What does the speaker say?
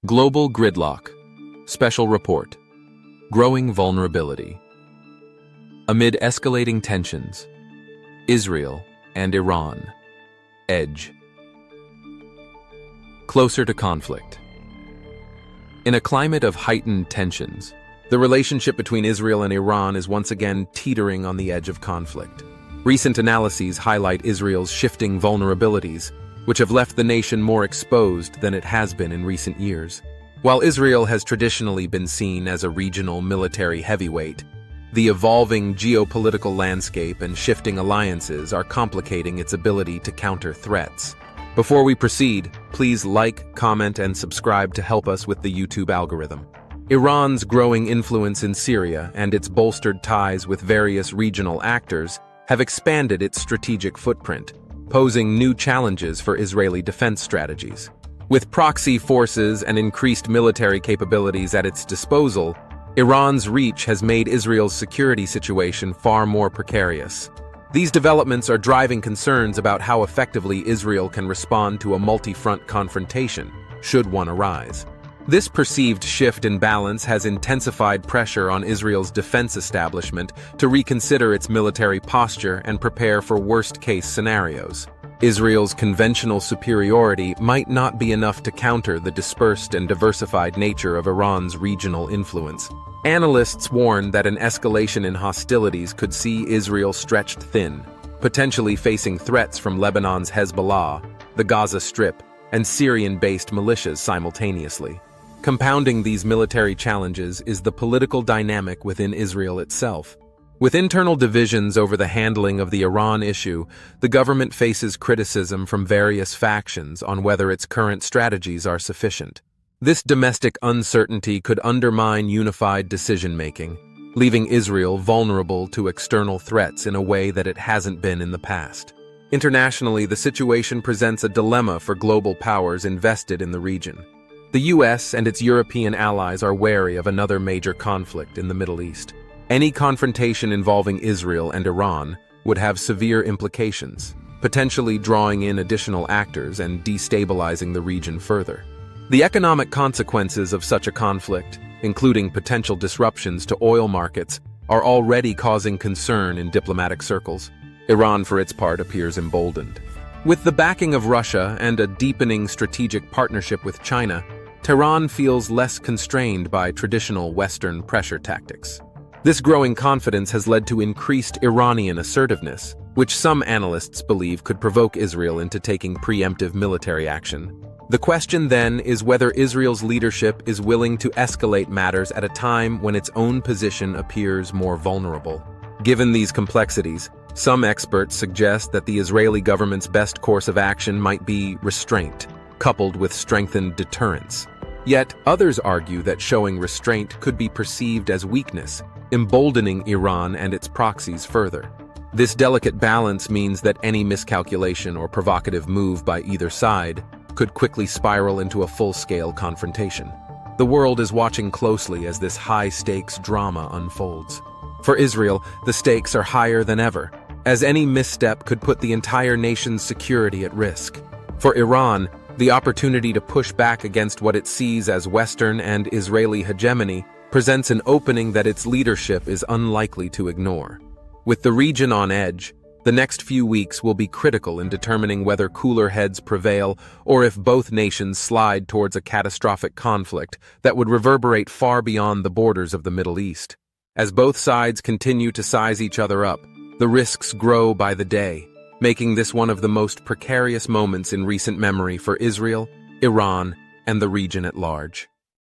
Global gridlock. Special report. Growing vulnerability. Amid escalating tensions, Israel and Iran. Edge. Closer to conflict. In a climate of heightened tensions, the relationship between Israel and Iran is once again teetering on the edge of conflict. Recent analyses highlight Israel's shifting vulnerabilities, which have left the nation more exposed than it has been in recent years. While Israel has traditionally been seen as a regional military heavyweight, the evolving geopolitical landscape and shifting alliances are complicating its ability to counter threats. Before we proceed, please like, comment, and subscribe to help us with the YouTube algorithm. Iran's growing influence in Syria and its bolstered ties with various regional actors have expanded its strategic footprint, posing new challenges for Israeli defense strategies. With proxy forces and increased military capabilities at its disposal, Iran's reach has made Israel's security situation far more precarious. These developments are driving concerns about how effectively Israel can respond to a multi-front confrontation, should one arise. This perceived shift in balance has intensified pressure on Israel's defense establishment to reconsider its military posture and prepare for worst-case scenarios. Israel's conventional superiority might not be enough to counter the dispersed and diversified nature of Iran's regional influence. Analysts warn that an escalation in hostilities could see Israel stretched thin, potentially facing threats from Lebanon's Hezbollah, the Gaza Strip, and Syrian-based militias simultaneously. Compounding these military challenges is the political dynamic within Israel itself. With internal divisions over the handling of the Iran issue, the government faces criticism from various factions on whether its current strategies are sufficient. This domestic uncertainty could undermine unified decision-making, leaving Israel vulnerable to external threats in a way that it hasn't been in the past. Internationally, the situation presents a dilemma for global powers invested in the region. The US and its European allies are wary of another major conflict in the Middle East. Any confrontation involving Israel and Iran would have severe implications, potentially drawing in additional actors and destabilizing the region further. The economic consequences of such a conflict, including potential disruptions to oil markets, are already causing concern in diplomatic circles. Iran, for its part, appears emboldened. With the backing of Russia and a deepening strategic partnership with China, Tehran feels less constrained by traditional Western pressure tactics. This growing confidence has led to increased Iranian assertiveness, which some analysts believe could provoke Israel into taking preemptive military action. The question then is whether Israel's leadership is willing to escalate matters at a time when its own position appears more vulnerable. Given these complexities, some experts suggest that the Israeli government's best course of action might be restraint, coupled with strengthened deterrence. Yet, others argue that showing restraint could be perceived as weakness, emboldening Iran and its proxies further. This delicate balance means that any miscalculation or provocative move by either side could quickly spiral into a full-scale confrontation. The world is watching closely as this high-stakes drama unfolds. For Israel, the stakes are higher than ever, as any misstep could put the entire nation's security at risk. For Iran, the opportunity to push back against what it sees as Western and Israeli hegemony presents an opening that its leadership is unlikely to ignore. With the region on edge, the next few weeks will be critical in determining whether cooler heads prevail or if both nations slide towards a catastrophic conflict that would reverberate far beyond the borders of the Middle East. As both sides continue to size each other up, the risks grow by the day, making this one of the most precarious moments in recent memory for Israel, Iran, and the region at large.